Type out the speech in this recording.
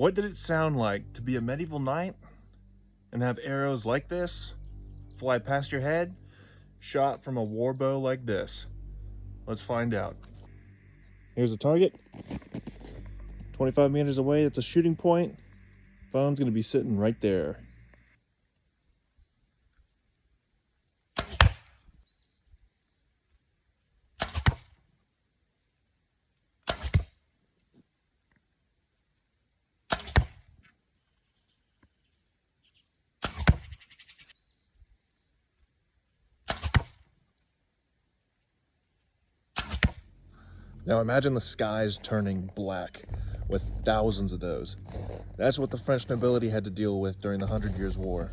What did it sound like to be a medieval knight and have arrows like this fly past your head, shot from a war bow like this? Let's find out. Here's a target. 25 meters away, that's a shooting point. Phone's gonna be sitting right there. Now imagine the skies turning black with thousands of those. That's what the French nobility had to deal with during the 100 Years' War.